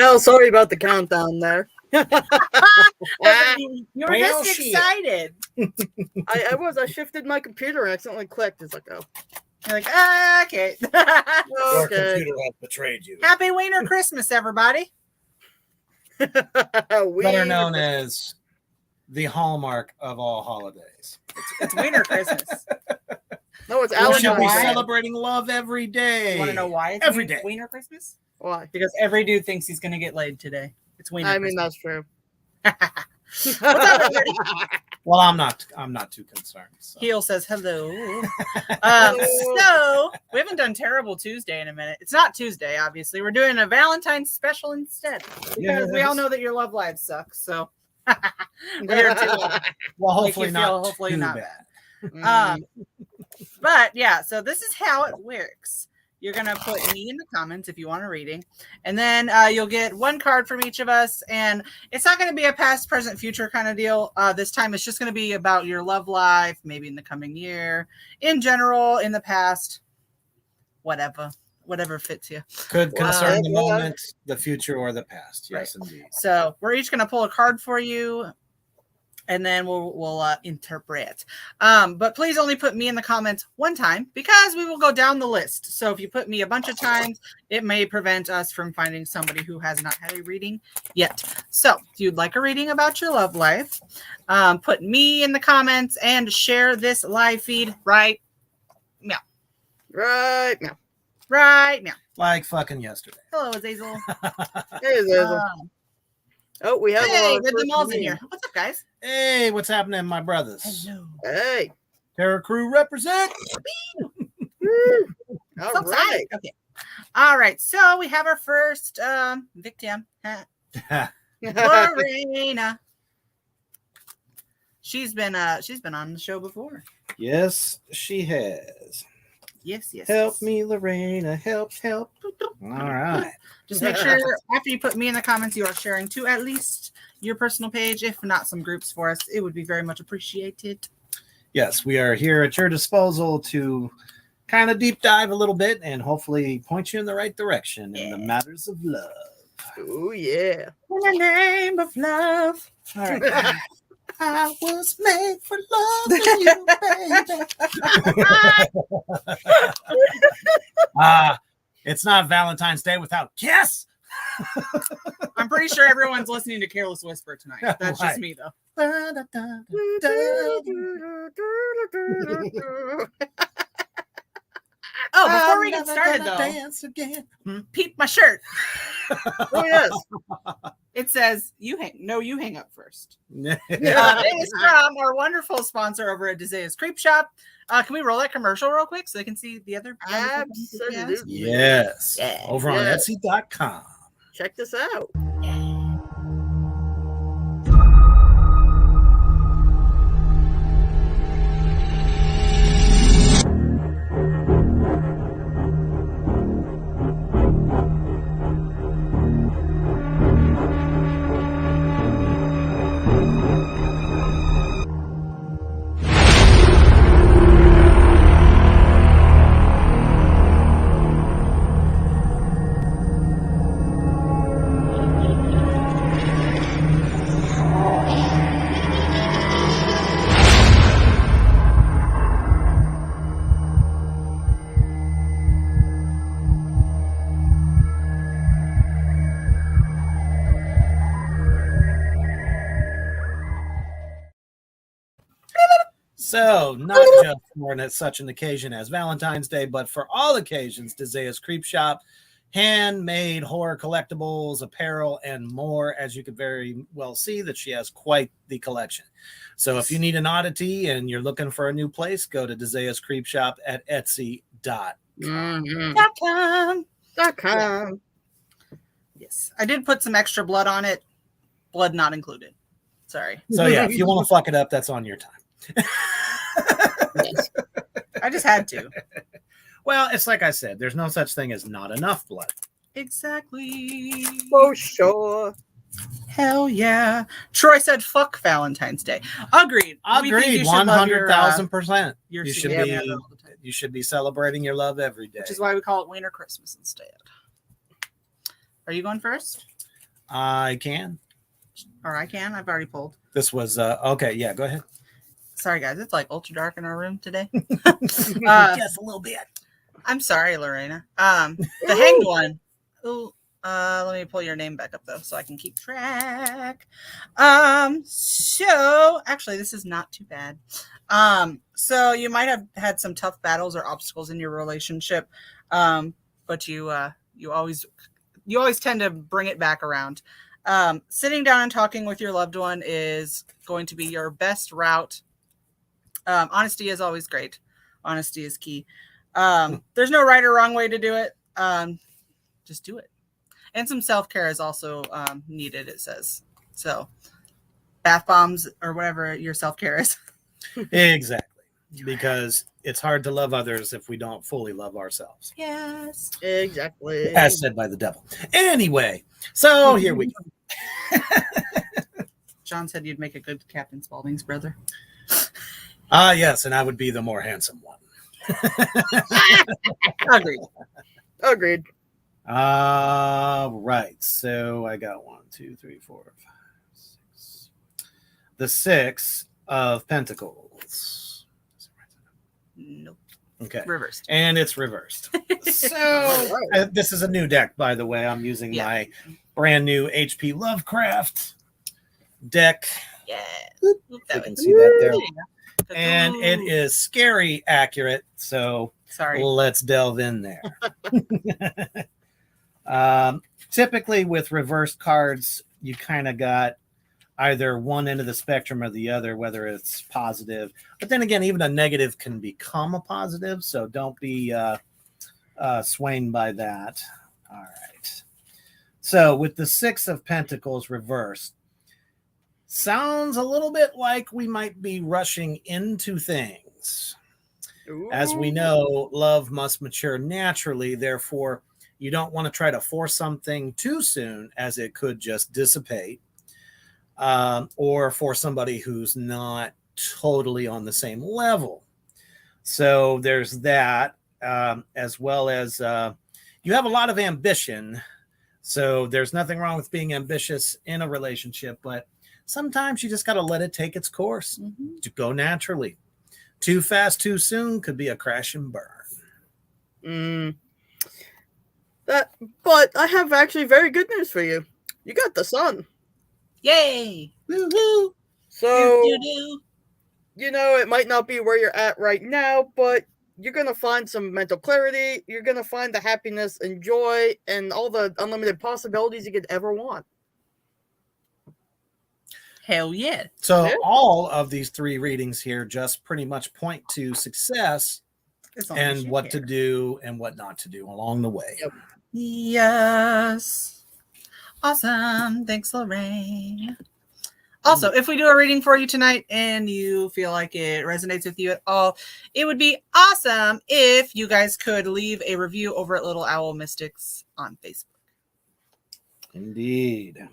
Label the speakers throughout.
Speaker 1: Oh, sorry about the countdown there.
Speaker 2: You were just excited.
Speaker 1: I shifted my computer and accidentally clicked. It's like, oh.
Speaker 2: You're like, okay.
Speaker 3: Your computer has betrayed you.
Speaker 2: Happy Wiener Christmas, everybody.
Speaker 3: Better known as the hallmark of all holidays.
Speaker 2: It's Wiener Christmas.
Speaker 1: No, it's
Speaker 3: We should be
Speaker 1: Valentine's.
Speaker 3: celebrating love every day.
Speaker 2: You want to know why it's
Speaker 3: Every day.
Speaker 2: Wiener Christmas?
Speaker 1: Why?
Speaker 2: Because every dude thinks he's going to get laid today. It's Wiener
Speaker 1: I mean,
Speaker 2: Christmas.
Speaker 1: that's true.
Speaker 2: What's up, everybody?
Speaker 3: Well, I'm not too concerned. So.
Speaker 2: Heel says hello. So we haven't done Terrible Tuesday in a minute. It's not Tuesday, obviously. We're doing a Valentines special instead because we all know that your love lives suck. So we're here to
Speaker 3: well, hopefully not.
Speaker 2: Hopefully
Speaker 3: too
Speaker 2: not
Speaker 3: bad.
Speaker 2: But yeah, so this is how it works. You're going to put me in the comments if you want a reading. And then you'll get one card from each of us. And it's not going to be a past, present, future kind of deal. This time it's just going to be about your love life, maybe in the coming year, in general, in the past, whatever fits you.
Speaker 3: Could concern the moment, the future, or the past. Yes, right. Indeed.
Speaker 2: So we're each going to pull a card for you. And then we'll interpret. But please only put me in the comments one time because we will go down the list. So if you put me a bunch of times, it may prevent us from finding somebody who has not had a reading yet. So if you'd like a reading about your love life, put me in the comments and share this live feed right now.
Speaker 1: Right now.
Speaker 2: Right now.
Speaker 3: Like fucking yesterday.
Speaker 2: Hello, Azazel.
Speaker 1: Hey, Azazel. Oh, we have
Speaker 2: the Demal's in here. What's up, guys?
Speaker 3: Hey, what's happening, my brothers?
Speaker 2: Hello.
Speaker 1: Hey.
Speaker 3: Terror Crew represent.
Speaker 1: All right.
Speaker 2: Okay. All right. So we have our first victim. Lorena. She's been on the show before.
Speaker 3: Yes, she has.
Speaker 2: Yes.
Speaker 3: Help me, Lorena. Help. All right.
Speaker 2: Just make sure after you put me in the comments, you are sharing to at least your personal page, if not some groups for us. It would be very much appreciated.
Speaker 3: Yes, we are here at your disposal to kind of deep dive a little bit and hopefully point you in the right direction in the matters of love.
Speaker 1: Oh, yeah.
Speaker 2: In the name of love. All right.
Speaker 3: I was made for loving you, baby. It's not Valentine's Day without Kiss.
Speaker 2: I'm pretty sure everyone's listening to Careless Whisper tonight. That's just me, though. Oh, before we get started, though,
Speaker 3: dance again.
Speaker 2: Peep my shirt.
Speaker 1: Oh, yes.
Speaker 2: It says, you hang up first.
Speaker 3: Yeah.
Speaker 2: It is from our wonderful sponsor over at Desaia's Creep Shop. Can we roll that commercial real quick so they can see the other?
Speaker 1: Absolutely.
Speaker 3: Yes.
Speaker 1: Yeah.
Speaker 3: Over on Etsy.com.
Speaker 1: Check this out.
Speaker 3: So, not just for such an occasion as Valentine's Day, but for all occasions, Desaia's Creep Shop, handmade horror collectibles, apparel, and more. As you could very well see, that she has quite the collection. So, if you need an oddity and you're looking for a new place, go to Desaia's Creep Shop at Etsy.com.
Speaker 1: .com.
Speaker 2: Yes, I did put some extra blood on it. Blood not included. Sorry.
Speaker 3: So, yeah, if you want to fuck it up, that's on your time.
Speaker 1: Yes.
Speaker 2: I just had to.
Speaker 3: Well, it's like I said, there's no such thing as not enough blood.
Speaker 2: Exactly.
Speaker 1: For sure.
Speaker 2: Hell yeah. Troy said, fuck Valentine's Day. Agreed.
Speaker 3: 100,000%.
Speaker 2: You
Speaker 3: You should be celebrating your love every day.
Speaker 2: Which is why we call it Wiener Christmas instead. Are you going first?
Speaker 3: I can.
Speaker 2: Or I can. I've already pulled.
Speaker 3: This was okay. Yeah, go ahead.
Speaker 2: Sorry, guys. It's like ultra dark in our room today.
Speaker 3: Just a little bit.
Speaker 2: I'm sorry, Lorena. The hanged one. Ooh, let me pull your name back up though, so I can keep track. So actually, this is not too bad. So you might have had some tough battles or obstacles in your relationship, but you always tend to bring it back around. Sitting down and talking with your loved one is going to be your best route. Honesty is always great. Honesty is key. There's no right or wrong way to do it. Just do it. And some self-care is also needed, it says. So bath bombs or whatever your self-care is.
Speaker 3: Exactly. Because it's hard to love others if we don't fully love ourselves.
Speaker 2: Yes.
Speaker 1: Exactly.
Speaker 3: As said by the devil. Anyway, so here we go.
Speaker 2: John said you'd make a good Captain Spaulding's brother.
Speaker 3: Yes, and I would be the more handsome one.
Speaker 2: Agreed.
Speaker 1: Agreed.
Speaker 3: Right. So I got 1, 2, 3, 4, 5, 6. The 6 of Pentacles.
Speaker 2: Nope.
Speaker 3: Okay.
Speaker 2: Reversed.
Speaker 3: And it's reversed. So this is a new deck, by the way. I'm using my brand new HP Lovecraft deck.
Speaker 2: Yeah.
Speaker 3: You can see that there. And it is scary accurate. So
Speaker 2: sorry.
Speaker 3: Let's delve in there. Typically with reversed cards, you kind of got either one end of the spectrum or the other, whether it's positive. But then again, even a negative can become a positive. So don't be swayed by that. All right. So with the 6 of Pentacles reversed, sounds a little bit like we might be rushing into things.
Speaker 1: Ooh.
Speaker 3: As we know, love must mature naturally. Therefore, you don't want to try to force something too soon, as it could just dissipate. Or for somebody who's not totally on the same level. So there's that, as well as you have a lot of ambition. So there's nothing wrong with being ambitious in a relationship, but sometimes you just got to let it take its course to go naturally. Too fast, too soon could be a crash and burn.
Speaker 1: But I have actually very good news for you. You got the sun.
Speaker 2: Yay!
Speaker 3: Woo-hoo.
Speaker 1: So, you know, it might not be where you're at right now, but you're going to find some mental clarity. You're going to find the happiness and joy and all the unlimited possibilities you could ever want.
Speaker 2: Hell yeah.
Speaker 3: So all of these 3 readings here just pretty much point to success and what to do and what not to do along the way.
Speaker 1: Yep.
Speaker 2: Yes. Awesome. Thanks, Lorraine. Also, if we do a reading for you tonight and you feel like it resonates with you at all, it would be awesome if you guys could leave a review over at Little Owl Mystics on Facebook.
Speaker 3: Indeed.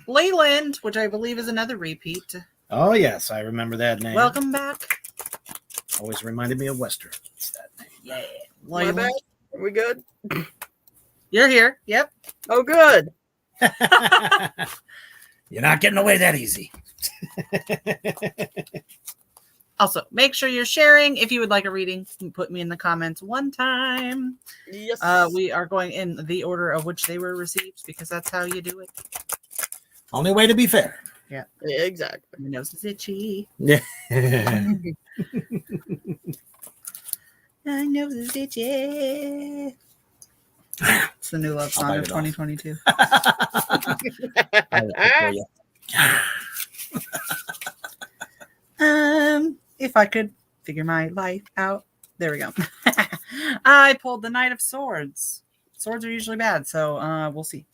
Speaker 2: Leyland, which I believe is another repeat.
Speaker 3: Oh, yes. I remember that name.
Speaker 2: Welcome back.
Speaker 3: Always reminded me of Western. That name.
Speaker 2: Yeah.
Speaker 1: My bad. Are we good?
Speaker 2: You're here. Yep.
Speaker 1: Oh, good.
Speaker 3: You're not getting away that easy.
Speaker 2: Also, make sure you're sharing. If you would like a reading, you can put me in the comments one time.
Speaker 1: Yes.
Speaker 2: We are going in the order of which they were received because that's how you do it.
Speaker 3: Only way to be fair.
Speaker 2: Yeah.
Speaker 1: Exactly.
Speaker 2: My nose is itchy.
Speaker 3: Yeah.
Speaker 2: My nose is itchy. It's the new love song of 2022. If I could figure my life out. There we go. I pulled the Knight of Swords. Swords are usually bad, so we'll see.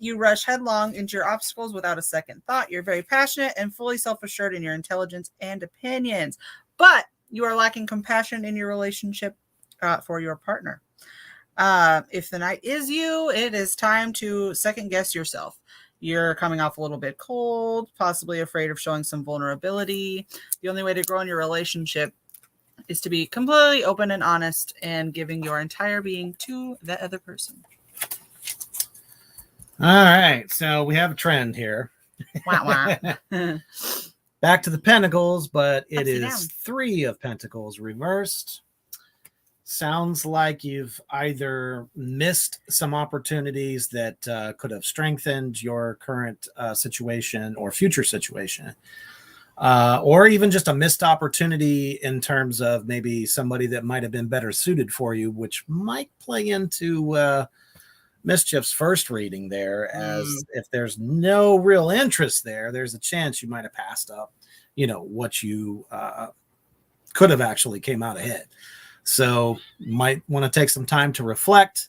Speaker 2: You rush headlong into your obstacles without a second thought. You're very passionate and fully self-assured in your intelligence and opinions, but you are lacking compassion in your relationship for your partner. If the Knight is you, it is time to second guess yourself. You're coming off a little bit cold, possibly afraid of showing some vulnerability. The only way to grow in your relationship is to be completely open and honest and giving your entire being to the other person.
Speaker 3: All right, so we have a trend here.
Speaker 2: Wah, wah.
Speaker 3: Back to the Pentacles, but it
Speaker 2: Upside
Speaker 3: is
Speaker 2: down.
Speaker 3: 3 of Pentacles reversed. Sounds like you've either missed some opportunities that could have strengthened your current situation or future situation, or even just a missed opportunity in terms of maybe somebody that might have been better suited for you, which might play into Mischief's first reading there, as if there's no real interest there, there's a chance you might have passed up, what you could have actually came out ahead. So you might want to take some time to reflect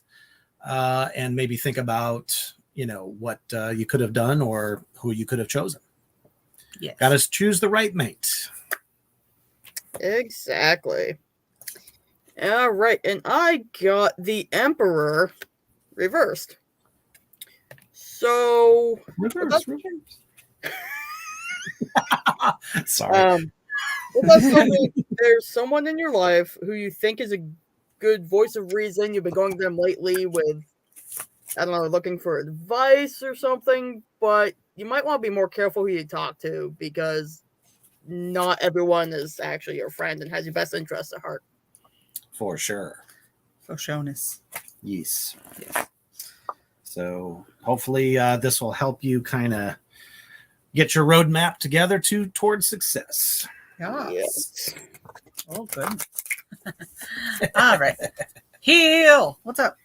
Speaker 3: and maybe think about, what you could have done or who you could have chosen.
Speaker 2: Yes.
Speaker 3: Got to choose the right mate.
Speaker 1: Exactly. All right, and I got the Emperor reversed. So
Speaker 3: Reverse. Sorry.
Speaker 1: There's someone in your life who you think is a good voice of reason. You've been going to them lately with, I don't know, looking for advice or something, but you might want to be more careful who you talk to, because not everyone is actually your friend and has your best interests at heart.
Speaker 3: For sure.
Speaker 2: For showiness.
Speaker 3: Yes. So hopefully this will help you kind of get your roadmap together towards success.
Speaker 2: Yes. Oh, good. All right. Heel. What's up?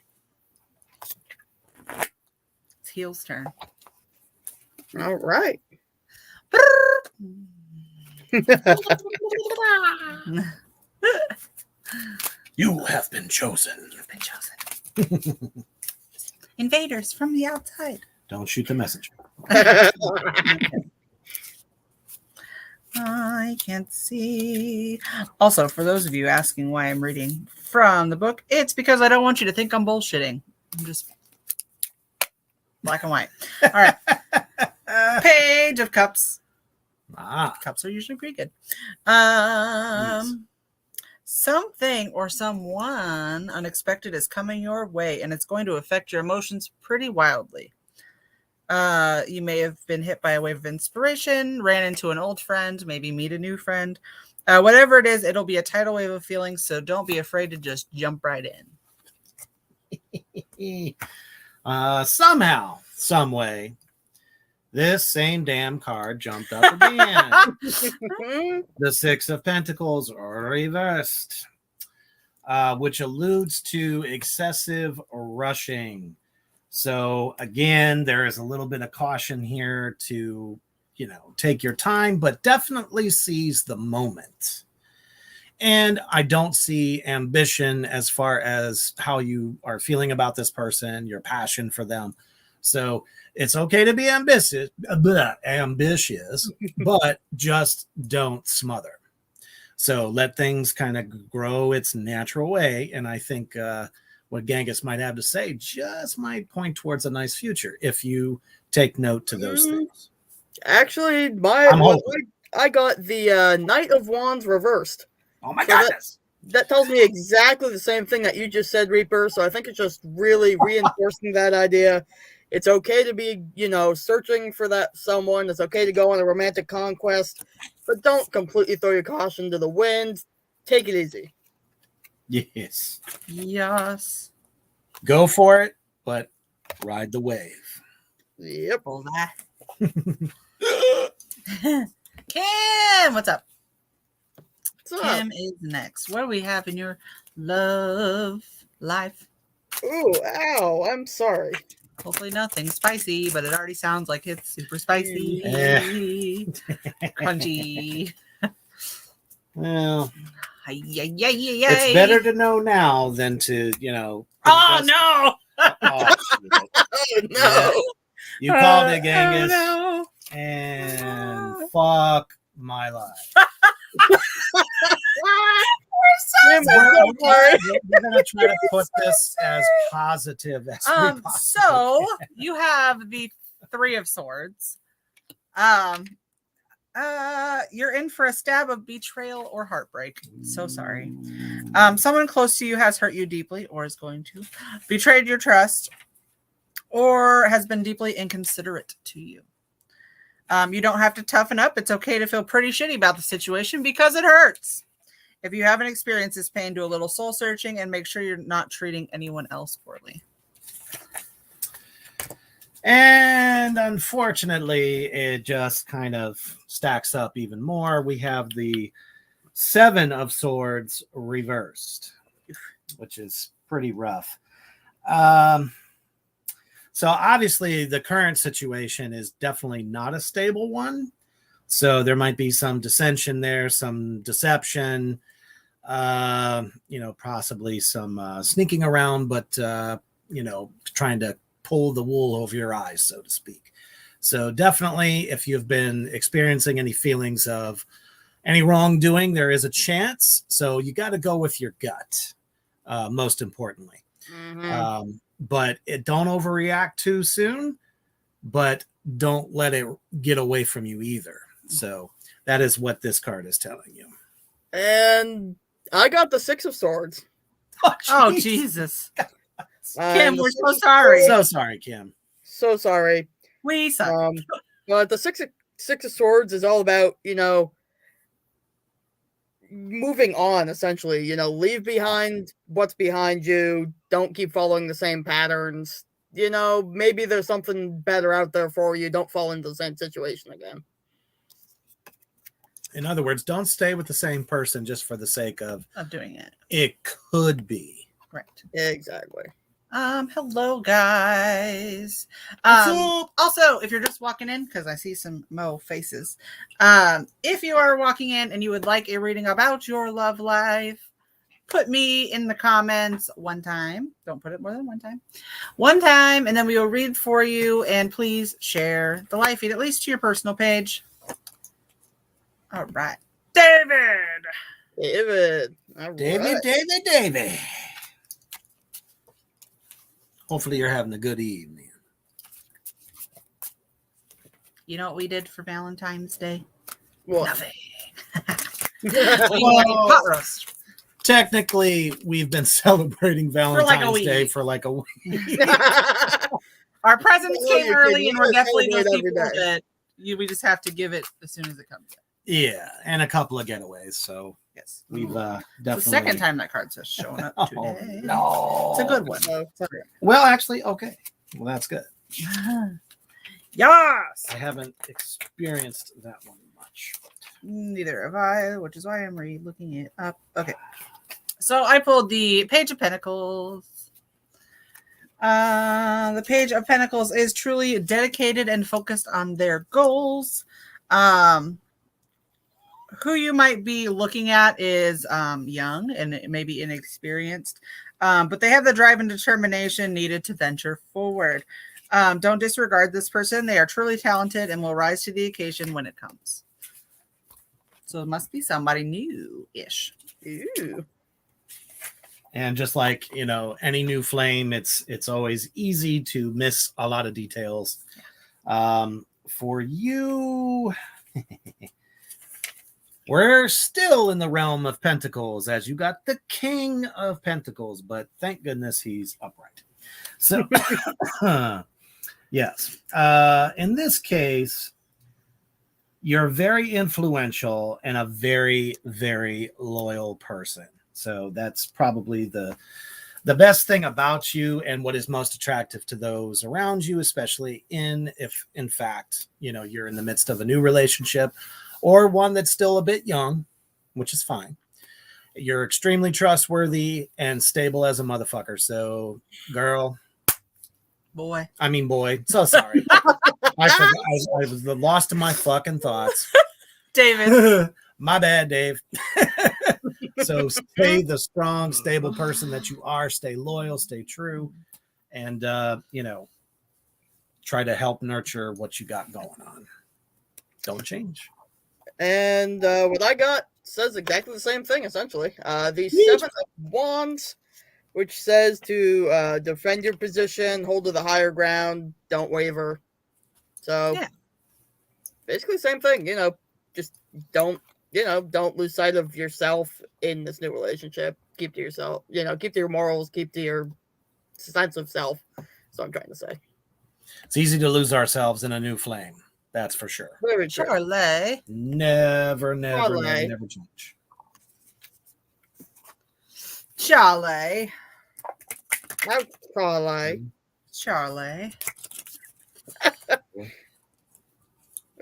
Speaker 2: It's Heel's turn.
Speaker 1: All right.
Speaker 3: You have been chosen.
Speaker 2: You've been chosen. Invaders from the outside.
Speaker 3: Don't shoot the messenger.
Speaker 2: I can't see. Also, for those of you asking why I'm reading from the book, it's because I don't want you to think I'm bullshitting. I'm just black and white. All right. Page of Cups. Cups are usually pretty good.
Speaker 3: Yes.
Speaker 2: Something or someone unexpected is coming your way, and it's going to affect your emotions pretty wildly. You may have been hit by a wave of inspiration, ran into an old friend, maybe meet a new friend. Whatever it is, it'll be a tidal wave of feelings, so don't be afraid to just jump right in.
Speaker 3: Somehow, some way, this same damn card jumped up again. The 6 of Pentacles reversed, which alludes to excessive rushing. So again, there is a little bit of caution here to, take your time, but definitely seize the moment. And I don't see ambition as far as how you are feeling about this person, your passion for them. So it's okay to be ambitious, but just don't smother. So let things kind of grow its natural way. And I think what Gangis might have to say just might point towards a nice future if you take note to those things.
Speaker 1: Actually, I got the Knight of Wands reversed.
Speaker 3: Oh my goodness.
Speaker 1: That tells me exactly the same thing that you just said, Reaper. So I think it's just really reinforcing that idea. It's okay to be, searching for that someone. It's okay to go on a romantic conquest, but don't completely throw your caution to the wind. Take it easy.
Speaker 3: Yes.
Speaker 2: Yes.
Speaker 3: Go for it, but ride the wave.
Speaker 1: Yep.
Speaker 2: Pull that. Kim, what's up? Kim is next. What do we have in your love life?
Speaker 1: Ooh, ow, I'm sorry.
Speaker 2: Hopefully nothing spicy, but it already sounds like it's super spicy. Crunchy.
Speaker 3: Well,
Speaker 2: it's
Speaker 3: better to know now than to,
Speaker 2: Oh, no!
Speaker 1: Oh, no.
Speaker 3: You called it, Gangis.
Speaker 2: Oh, no.
Speaker 3: And fuck my life.
Speaker 1: We're
Speaker 3: going to try to put this as positive as we possibly
Speaker 2: so
Speaker 3: can.
Speaker 2: you have the 3 of Swords. You're in for a stab of betrayal or heartbreak. So sorry. Someone close to you has hurt you deeply or is going to betrayed your trust or has been deeply inconsiderate to you. You don't have to toughen up. It's okay to feel pretty shitty about the situation because it hurts. If you haven't experienced this pain, do a little soul searching and make sure you're not treating anyone else poorly.
Speaker 3: And unfortunately, it just kind of stacks up even more. We have the 7 of Swords reversed, which is pretty rough. So obviously, the current situation is definitely not a stable one. So there might be some dissension there, some deception, possibly some sneaking around, but, trying to pull the wool over your eyes, so to speak. So definitely, if you've been experiencing any feelings of any wrongdoing, there is a chance. So you got to go with your gut, most importantly.
Speaker 1: Mm-hmm.
Speaker 3: But don't overreact too soon, but don't let it get away from you either. So that is what this card is telling you.
Speaker 1: And I got the 6 of Swords.
Speaker 2: Oh, Jesus. Kim,
Speaker 1: The
Speaker 2: we're
Speaker 1: 6
Speaker 2: so
Speaker 1: of
Speaker 2: sorry.
Speaker 3: So sorry, Kim.
Speaker 1: So sorry.
Speaker 2: We suck.
Speaker 1: But the six of Swords is all about, moving on, essentially. Leave behind what's behind you. Don't keep following the same patterns. Maybe there's something better out there for you. Don't fall into the same situation again.
Speaker 3: In other words, don't stay with the same person just for the sake of
Speaker 2: doing it.
Speaker 3: It could be.
Speaker 2: Right.
Speaker 1: Exactly.
Speaker 2: Hello guys. Also, if you're just walking in, because I see some Mo faces, if you are walking in and you would like a reading about your love life, put me in the comments one time. Don't put it more than one time, and then we will read for you. And please share the live feed, at least to your personal page. All right,
Speaker 1: David. All right.
Speaker 3: David. Hopefully you're having a good evening.
Speaker 2: You know what we did for Valentine's Day?
Speaker 1: What?
Speaker 2: Nothing. We had a pot roast.
Speaker 3: Technically, we've been celebrating Valentine's Day for like a week.
Speaker 2: Our presents came early, and we're definitely those
Speaker 1: celebrate
Speaker 2: people
Speaker 1: every day.
Speaker 2: that we just have to give it as soon as it comes.
Speaker 3: Yeah, and a couple of getaways. So
Speaker 2: Yes,
Speaker 3: we've definitely.
Speaker 2: It's the second time that card's just showing up today.
Speaker 3: No,
Speaker 2: It's a good one.
Speaker 3: Well, actually, okay. Well, that's good.
Speaker 2: Yes.
Speaker 3: I haven't experienced that one much.
Speaker 2: Neither have I, which is why I'm looking it up. Okay. So I pulled the Page of Pentacles. The Page of Pentacles is truly dedicated and focused on their goals. Who you might be looking at is young and maybe inexperienced, but they have the drive and determination needed to venture forward. Don't disregard this person. They are truly talented and will rise to the occasion when it comes. So it must be somebody new-ish.
Speaker 1: Ooh.
Speaker 3: And just like, any new flame, it's always easy to miss a lot of details. For you, we're still in the realm of Pentacles, as you got the King of Pentacles, but thank goodness he's upright. So, yes. In this case, you're very influential and a very, very loyal person. So that's probably the best thing about you and what is most attractive to those around you, especially if in fact, you're in the midst of a new relationship or one that's still a bit young, which is fine. You're extremely trustworthy and stable as a motherfucker. So, boy. So sorry. I forgot. I was lost in my fucking thoughts.
Speaker 2: David.
Speaker 3: My bad, Dave. So stay the strong, stable person that you are. Stay loyal, stay true, and try to help nurture what you got going on. Don't change.
Speaker 1: And what I got says exactly the same thing, essentially. The 7 of Wands, which says to defend your position, hold to the higher ground, don't waver. So, basically, same thing. Just don't lose sight of yourself in this new relationship. Keep to yourself. Keep to your morals. Keep to your sense of self. That's what I'm trying to say.
Speaker 3: It's easy to lose ourselves in a new flame. That's for sure.
Speaker 1: Very true.
Speaker 2: Charlie.
Speaker 3: Never
Speaker 1: Charlie.
Speaker 3: change.
Speaker 2: Charlie.
Speaker 1: Ouch, Charlie.
Speaker 2: Charlie.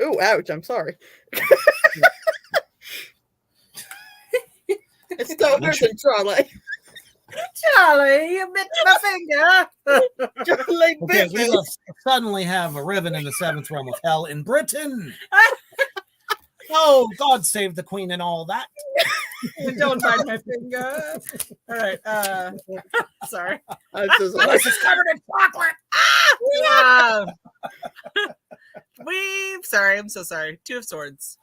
Speaker 1: Ooh, ouch, I'm sorry. It's still hurting, Charlie.
Speaker 2: Charlie, you bit my finger.
Speaker 1: Charlie
Speaker 3: Okay,
Speaker 1: bit
Speaker 3: we
Speaker 1: me.
Speaker 3: suddenly have a riven in the seventh realm of hell in Britain. Oh, God save the Queen and all that.
Speaker 2: Don't bite my finger. All right. Sorry.
Speaker 1: I'm so sorry.
Speaker 3: This is covered in chocolate.
Speaker 2: Yeah. Sorry, I'm so sorry. Two of Swords.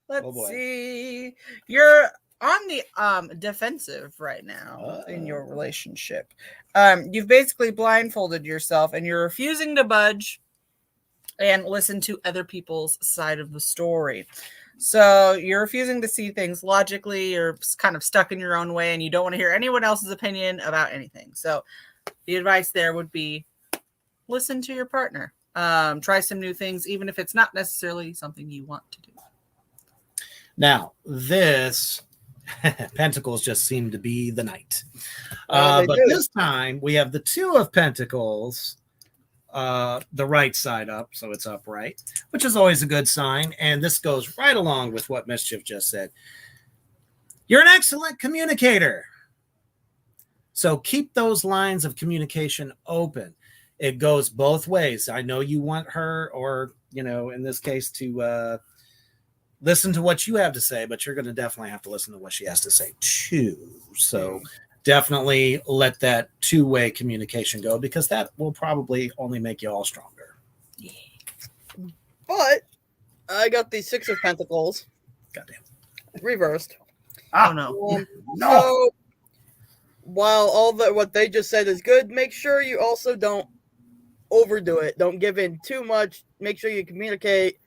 Speaker 2: Let's
Speaker 3: Oh, boy.
Speaker 2: see. You're on the defensive right now in your relationship. You've basically blindfolded yourself and you're refusing to budge and listen to other people's side of the story. So you're refusing to see things logically. You're kind of stuck in your own way and you don't want to hear anyone else's opinion about anything. So the advice there would be listen to your partner. Try some new things, even if it's not necessarily something you want to do.
Speaker 3: Now, this Pentacles just seem to be the knight.
Speaker 1: They
Speaker 3: But
Speaker 1: do.
Speaker 3: this time we have the Two of Pentacles, the right side up, so it's upright, which is always a good sign. And this goes right along with what Mischief just said. You're an excellent communicator. So keep those lines of communication open. It goes both ways. I know you want her, or, in this case, to listen to what you have to say, but you're going to definitely have to listen to what she has to say too. So definitely let that two-way communication go, because that will probably only make you all stronger.
Speaker 1: But I got the Six of Pentacles
Speaker 3: Goddamn.
Speaker 1: reversed.
Speaker 2: Oh no.
Speaker 1: So while what they just said is good, make sure you also don't overdo it. Don't give in too much. Make sure you communicate.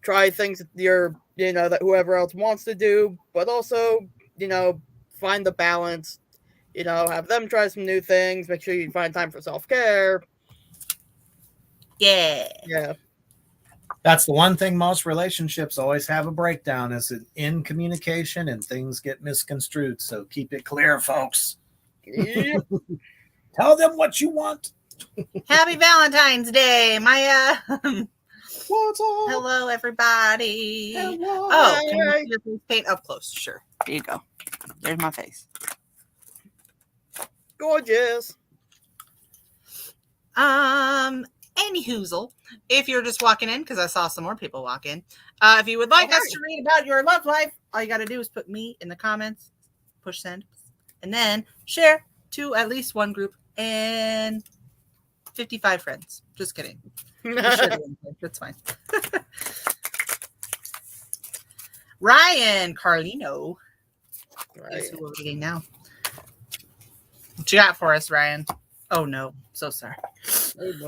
Speaker 1: Try things that that whoever else wants to do, but also, find the balance. Have them try some new things. Make sure you find time for self-care.
Speaker 2: Yeah.
Speaker 1: Yeah.
Speaker 3: That's the one thing most relationships always have a breakdown, is in communication, and things get misconstrued. So keep it clear, folks.
Speaker 1: Yep.
Speaker 3: Tell them what you want.
Speaker 2: Happy Valentine's Day, Maya.
Speaker 3: What's up?
Speaker 2: Hello, everybody.
Speaker 3: Hello.
Speaker 2: Oh, can you see your face paint up close? Sure. There you go. There's my face.
Speaker 1: Gorgeous.
Speaker 2: Any hoozle, if you're just walking in, because I saw some more people walk in. If you would like us to read about your love life, all you got to do is put me in the comments, push send, and then share to at least one group and 55 friends. Just kidding. That's fine. Ryan Carlino is who we're reading now. What you got for us, Ryan? Oh no, so sorry.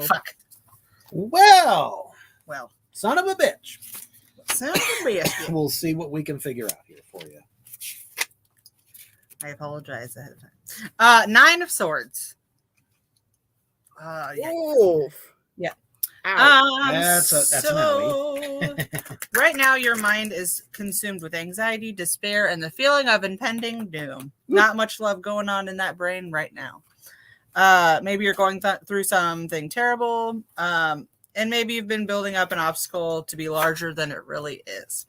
Speaker 2: Fuck.
Speaker 3: Well, son of a bitch.
Speaker 2: Son of a bitch.
Speaker 3: We'll see what we can figure out here for you.
Speaker 2: I apologize ahead of time. Nine of Swords. Yeah.
Speaker 1: Oof.
Speaker 2: Yeah.
Speaker 3: That's
Speaker 2: so right now your mind is consumed with anxiety, despair, and the feeling of impending doom. Not much love going on in that brain right now. Maybe you're going through something terrible, and maybe you've been building up an obstacle to be larger than it really is.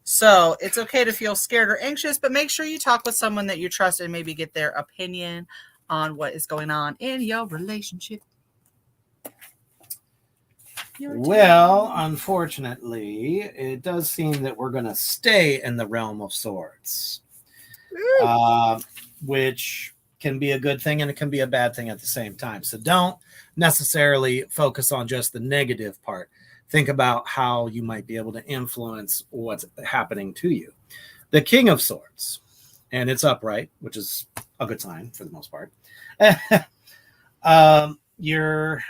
Speaker 2: So it's okay to feel scared or anxious, but make sure you talk with someone that you trust and maybe get their opinion on what is going on in your relationship.
Speaker 3: Well, unfortunately, it does seem that we're going to stay in the realm of swords, which can be a good thing and it can be a bad thing at the same time. So don't necessarily focus on just the negative part. Think about how you might be able to influence what's happening to you. The King of Swords, and it's upright, which is a good sign for the most part. You're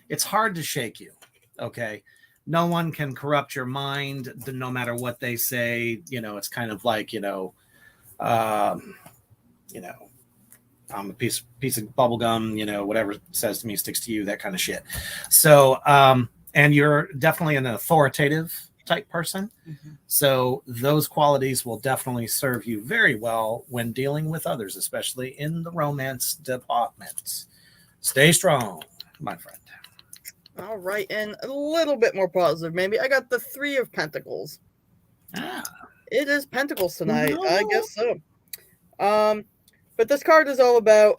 Speaker 3: it's hard to shake you. Okay. No one can corrupt your mind no matter what they say. It's kind of like, I'm a piece of bubble gum, whatever it says to me sticks to you, that kind of shit. So, and you're definitely an authoritative type person.
Speaker 2: Mm-hmm.
Speaker 3: So those qualities will definitely serve you very well when dealing with others, especially in the romance department. Stay strong, my friend.
Speaker 1: All right, and a little bit more positive, maybe. I got the Three of Pentacles. It is Pentacles tonight.
Speaker 3: No.
Speaker 1: I guess so. But this card is all about,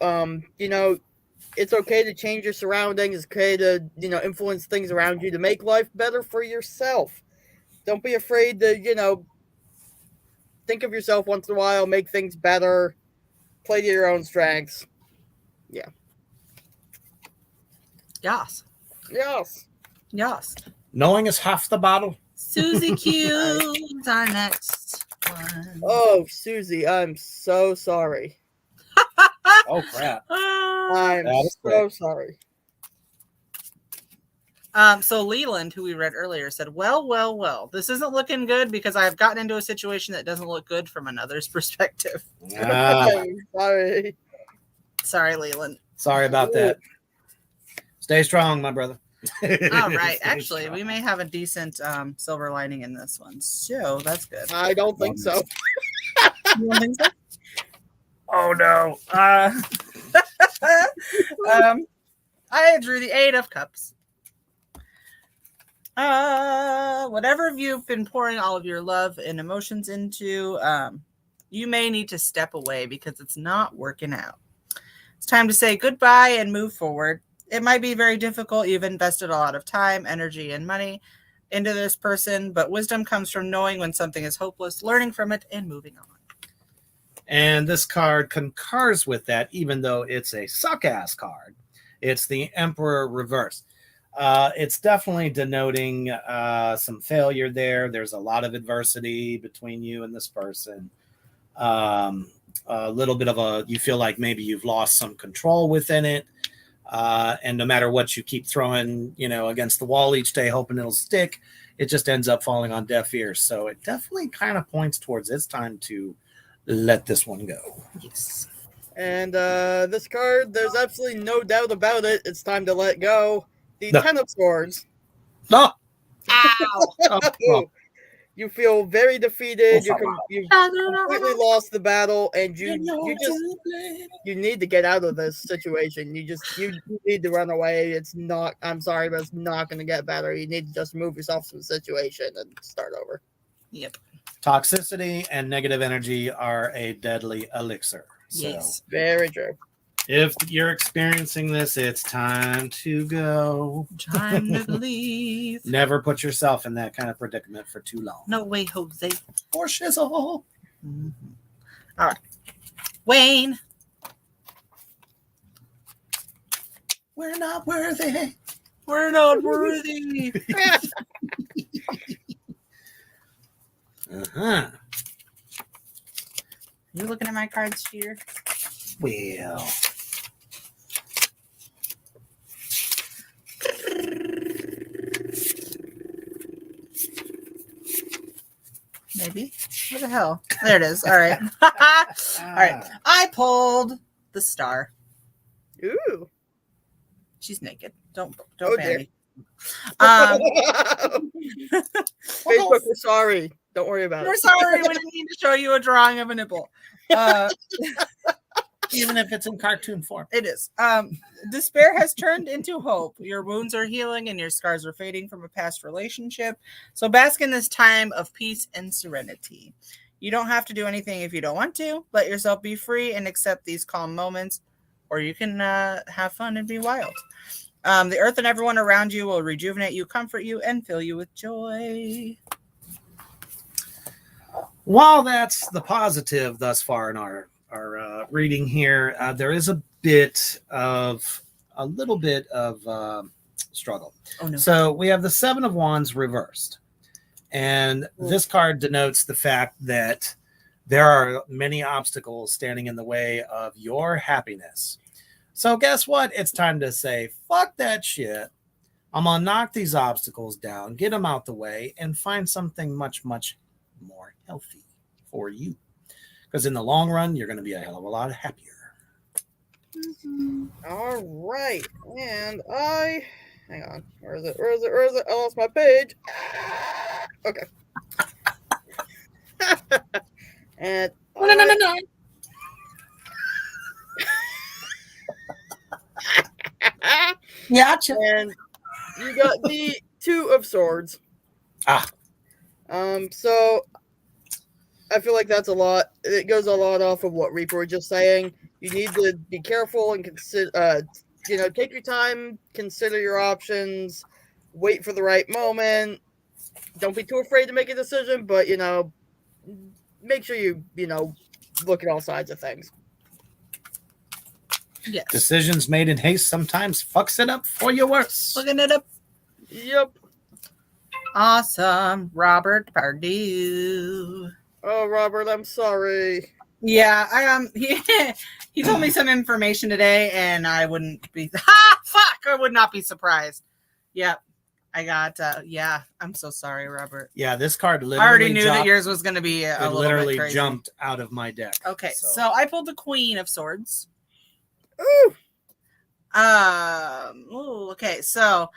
Speaker 1: it's okay to change your surroundings. It's okay to, influence things around you to make life better for yourself. Don't be afraid to, think of yourself once in a while, make things better, play to your own strengths. Yeah.
Speaker 2: Yes.
Speaker 1: Yes.
Speaker 2: Yes.
Speaker 3: Knowing is half the battle.
Speaker 2: Susie Q's our next one.
Speaker 1: Oh, Susie, I'm so sorry.
Speaker 3: Oh, crap.
Speaker 1: I'm so sorry.
Speaker 2: So Leland, who we read earlier, said, well, this isn't looking good because I've gotten into a situation that doesn't look good from another's perspective.
Speaker 1: I'm sorry.
Speaker 2: Sorry, Leland.
Speaker 3: Sorry about that. Stay strong, my brother.
Speaker 2: All right. Actually, we may have a decent silver lining in this one. So that's good.
Speaker 1: I don't think so.
Speaker 2: You don't think so?
Speaker 3: Oh, no.
Speaker 2: I drew the Eight of Cups. Whatever you've been pouring all of your love and emotions into, you may need to step away because it's not working out. It's time to say goodbye and move forward. It might be very difficult. You've invested a lot of time, energy, and money into this person, but wisdom comes from knowing when something is hopeless, learning from it, and moving on.
Speaker 3: And this card concurs with that, even though it's a suck-ass card. It's the Emperor reverse. It's definitely denoting some failure there. There's a lot of adversity between you and this person. A little bit of you feel like maybe you've lost some control within it. And no matter what you keep throwing, against the wall each day, hoping it'll stick, it just ends up falling on deaf ears. So it definitely kind of points towards it's time to let this one go.
Speaker 2: Yes.
Speaker 1: And this card, there's absolutely no doubt about it. It's time to let go. The
Speaker 3: No.
Speaker 1: Ten of Swords.
Speaker 3: No.
Speaker 1: Ow. You feel very defeated. You've completely lost the battle, and you need to get out of this situation. You need to run away. It's not. I'm sorry, but it's not going to get better. You need to just move yourself from the situation and start over.
Speaker 2: Yep.
Speaker 3: Toxicity and negative energy are a deadly elixir.
Speaker 2: Yes.
Speaker 3: So
Speaker 1: Very true.
Speaker 3: if you're experiencing this, it's time to go.
Speaker 2: Time to leave.
Speaker 3: Never put yourself in that kind of predicament for too long.
Speaker 2: No way, Jose.
Speaker 3: Or shizzle.
Speaker 2: Mm-hmm. All right. Wayne.
Speaker 3: We're not worthy.
Speaker 2: We're not worthy.
Speaker 3: Uh-huh.
Speaker 2: You looking at my cards here?
Speaker 3: Well.
Speaker 2: Maybe. What the hell? There it is. All right. All right. I pulled the Star.
Speaker 1: Ooh.
Speaker 2: She's naked. Don't
Speaker 1: Oh,
Speaker 2: ban
Speaker 1: dear.
Speaker 2: me.
Speaker 1: Facebook, we're sorry. Don't worry about
Speaker 2: We're
Speaker 1: it.
Speaker 2: sorry. We didn't need to show you a drawing of a nipple.
Speaker 3: Even if it's in cartoon form.
Speaker 2: It is. Despair has turned into hope. Your wounds are healing and your scars are fading from a past relationship. So bask in this time of peace and serenity. You don't have to do anything if you don't want to. Let yourself be free and accept these calm moments, or you can have fun and be wild. The earth and everyone around you will rejuvenate you, comfort you, and fill you with joy.
Speaker 3: While that's the positive thus far in our reading here, there is a little bit of struggle.
Speaker 2: Oh no!
Speaker 3: So we have the Seven of Wands reversed, and this card denotes the fact that there are many obstacles standing in the way of your happiness. So guess what? It's time to say, fuck that shit. I'm gonna knock these obstacles down, get them out the way, and find something much, much more healthy for you. Because in the long run, you're going to be a hell of a lot happier.
Speaker 1: All right, and hang on. Where is it? Where is it? Where is it? I lost my page. Okay. And
Speaker 2: No. Gotcha.
Speaker 1: and you got the Two of Swords.
Speaker 3: Ah.
Speaker 1: So I feel like that's a lot. It goes a lot off of what Reaper was just saying. You need to be careful and consider, take your time, consider your options, wait for the right moment. Don't be too afraid to make a decision, but make sure you look at all sides of things.
Speaker 2: Yes.
Speaker 3: Decisions made in haste sometimes fucks it up for your worse.
Speaker 2: Looking it up.
Speaker 1: Yep.
Speaker 2: Awesome, Robert Pardue.
Speaker 1: Oh, Robert, I'm sorry.
Speaker 2: Yeah, he told me some information today, and I wouldn't be. I would not be surprised. Yep, I got. Yeah, I'm so sorry, Robert.
Speaker 3: Yeah, this card literally.
Speaker 2: I already knew that yours was going to be a little
Speaker 3: literally
Speaker 2: bit crazy.
Speaker 3: Jumped out of my deck.
Speaker 2: Okay, so I pulled the Queen of Swords.
Speaker 1: Ooh.
Speaker 2: Okay, so,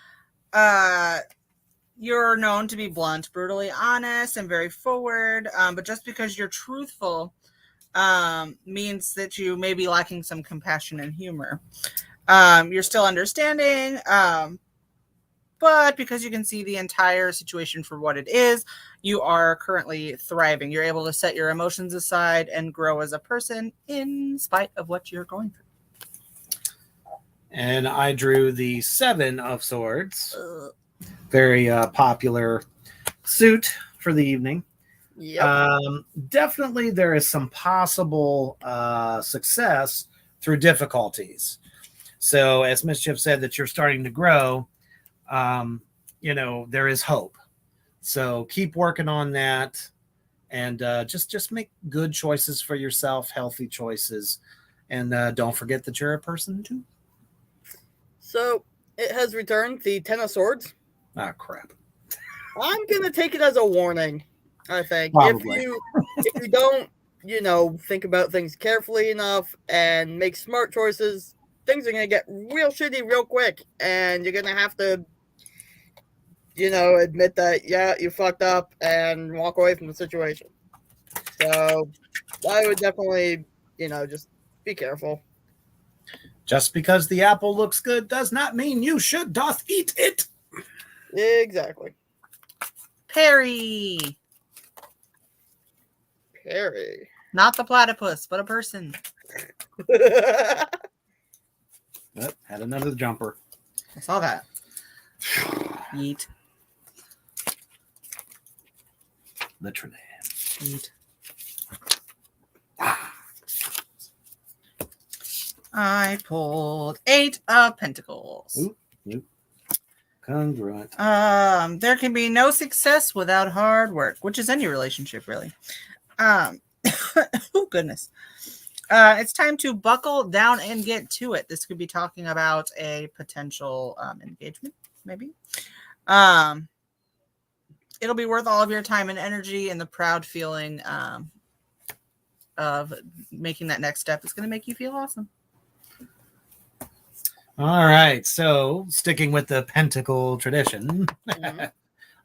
Speaker 2: you're known to be blunt, brutally honest, and very forward. But just because you're truthful, means that you may be lacking some compassion and humor. You're still understanding, but because you can see the entire situation for what it is, you are currently thriving. You're able to set your emotions aside and grow as a person in spite of what you're going through.
Speaker 3: And I drew the Seven of Swords. Very popular suit for the evening.
Speaker 1: Yep.
Speaker 3: Definitely there is some possible success through difficulties. So as Mischief said that you're starting to grow, there is hope. So keep working on that and just make good choices for yourself, healthy choices. And don't forget that you're a person too.
Speaker 1: So it has returned, the Ten of Swords.
Speaker 3: Ah, crap.
Speaker 1: I'm going to take it as a warning, I think.
Speaker 3: Probably.
Speaker 1: If you don't, think about things carefully enough and make smart choices, things are going to get real shitty real quick. And you're going to have to, admit that, yeah, you fucked up and walk away from the situation. So I would definitely, just be careful.
Speaker 3: Just because the apple looks good does not mean you should doth eat it.
Speaker 1: Exactly.
Speaker 2: Perry. Not the platypus, but a person.
Speaker 3: Had another jumper.
Speaker 2: I saw that. Yeet.
Speaker 3: Literally.
Speaker 2: Yeet. I pulled 8 of Pentacles.
Speaker 3: Oop. Congruent.
Speaker 2: There can be no success without hard work, which is any relationship, really. Oh, goodness. It's time to buckle down and get to it. This could be talking about a potential engagement, maybe. It'll be worth all of your time and energy, and the proud feeling of making that next step is going to make you feel awesome.
Speaker 3: All right, so sticking with the Pentacle tradition,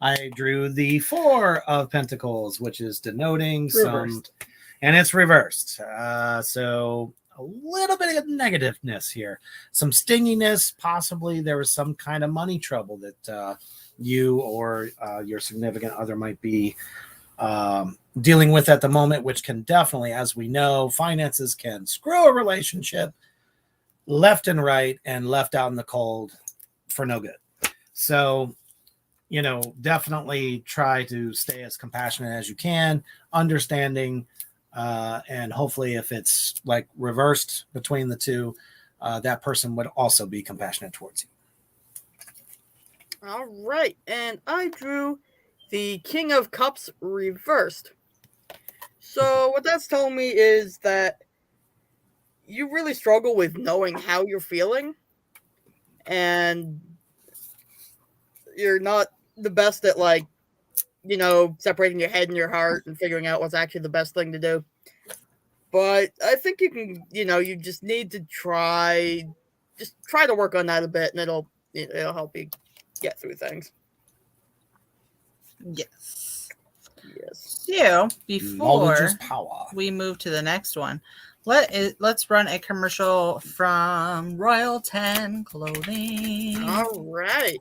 Speaker 3: I drew the Four of Pentacles, which is denoting
Speaker 2: reversed.
Speaker 3: And it's reversed. So a little bit of negativeness here, some stinginess. Possibly there was some kind of money trouble that you or your significant other might be dealing with at the moment, which can definitely, as we know, finances can screw a relationship left and right and left out in the cold for no good. So, definitely try to stay as compassionate as you can, understanding, and hopefully if it's like reversed between the two, that person would also be compassionate towards you.
Speaker 1: All right, and I drew the King of Cups reversed. So what that's telling me is that you really struggle with knowing how you're feeling, and you're not the best at separating your head and your heart and figuring out what's actually the best thing to do. But I think you can, you just need to try to work on that a bit, and it'll help you get through things.
Speaker 2: Yes.
Speaker 1: Yes.
Speaker 2: So
Speaker 3: Knowledge
Speaker 2: before
Speaker 3: is power.
Speaker 2: we move to the next one, let's run a commercial from Royal 10 Clothing.
Speaker 1: All right.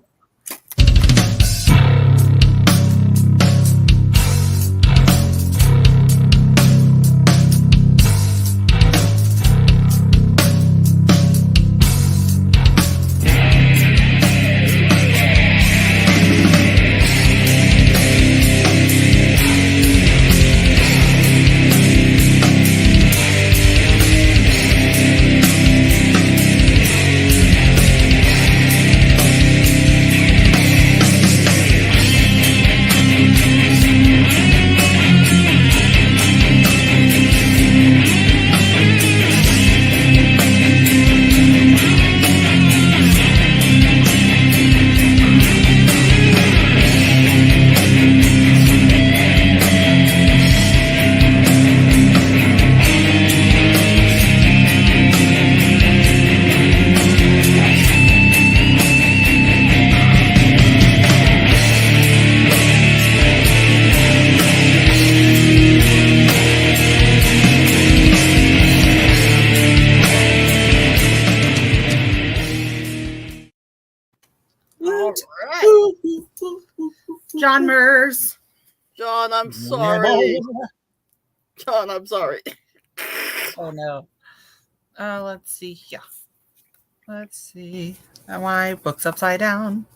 Speaker 1: All right.
Speaker 2: John Mers.
Speaker 1: John, I'm sorry. John, I'm sorry.
Speaker 2: Oh no. Let's see here. Let's see. My book's upside down.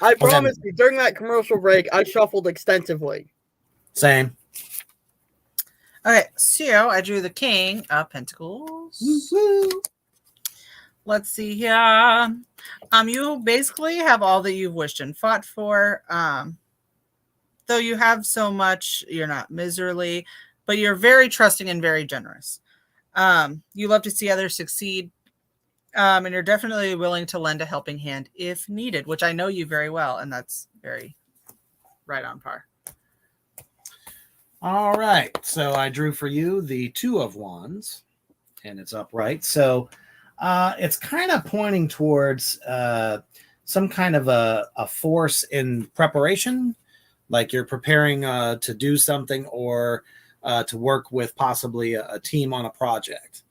Speaker 1: I promise you, during that commercial break, I shuffled extensively.
Speaker 3: Same.
Speaker 2: Okay, so I drew the King of Pentacles.
Speaker 3: Woo-hoo.
Speaker 2: Let's see here. You basically have all that you've wished and fought for. Though you have so much, you're not miserly, but you're very trusting and very generous. You love to see others succeed. And you're definitely willing to lend a helping hand if needed, which I know you very well, and that's very right on par.
Speaker 3: All right. So I drew for you the Two of Wands, and it's upright. So it's kind of pointing towards some kind of a force in preparation, like you're preparing to do something or to work with possibly a team on a project.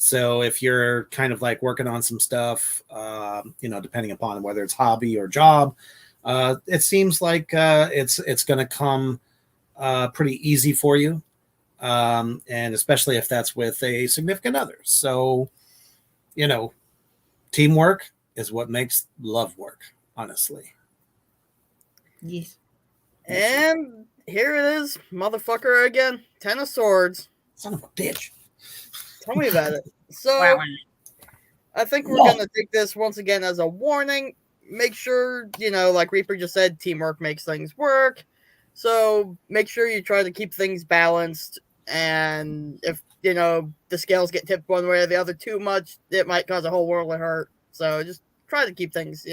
Speaker 3: So if you're kind of like working on some stuff, depending upon whether it's hobby or job, it seems like it's going to come pretty easy for you. And especially if that's with a significant other. So, teamwork is what makes love work, honestly.
Speaker 2: Yes.
Speaker 1: And here it is, motherfucker again. 10 of Swords.
Speaker 3: Son of a bitch.
Speaker 1: Tell me about it. So,
Speaker 2: Wow.
Speaker 1: I think we're going to take this once again as a warning. Make sure, like Reaper just said, teamwork makes things work. So, make sure you try to keep things balanced. And if, the scales get tipped one way or the other too much, it might cause a whole world of hurt. So, just try to keep things,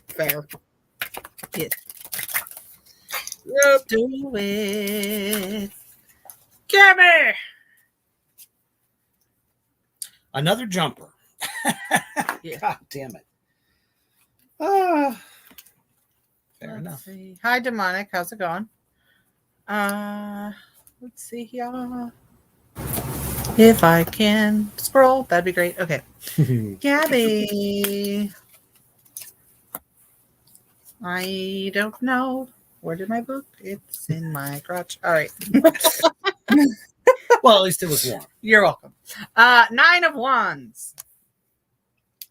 Speaker 1: fair.
Speaker 2: Yes.
Speaker 1: Yep.
Speaker 2: Do it. Gabby!
Speaker 3: Another jumper.
Speaker 2: Yeah.
Speaker 3: God damn it. Fair enough.
Speaker 2: See. Hi, Demonic. How's it going? Let's see here. If I can scroll, that'd be great. Okay. Gabby. I don't know. Where did my book? It's in my crotch. All right.
Speaker 3: Well, at least it was warm.
Speaker 2: You're welcome. 9 of Wands.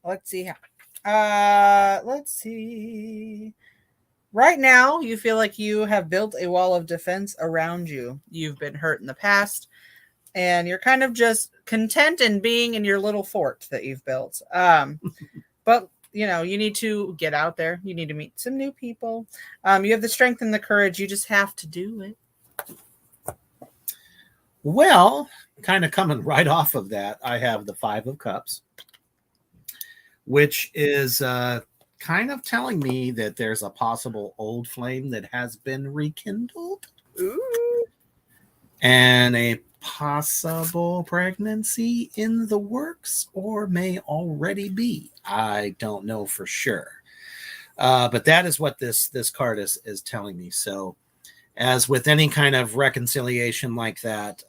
Speaker 2: Let's see how. Let's see. Right now, you feel like you have built a wall of defense around you. You've been hurt in the past, and you're kind of just content in being in your little fort that you've built. But you need to get out there. You need to meet some new people. You have the strength and the courage. You just have to do it.
Speaker 3: Well, kind of coming right off of that, I have the Five of Cups, which is kind of telling me that there's a possible old flame that has been rekindled.
Speaker 1: Ooh.
Speaker 3: and a possible pregnancy in the works or may already be. I don't know for sure. But that is what this card is telling me. So as with any kind of reconciliation like that,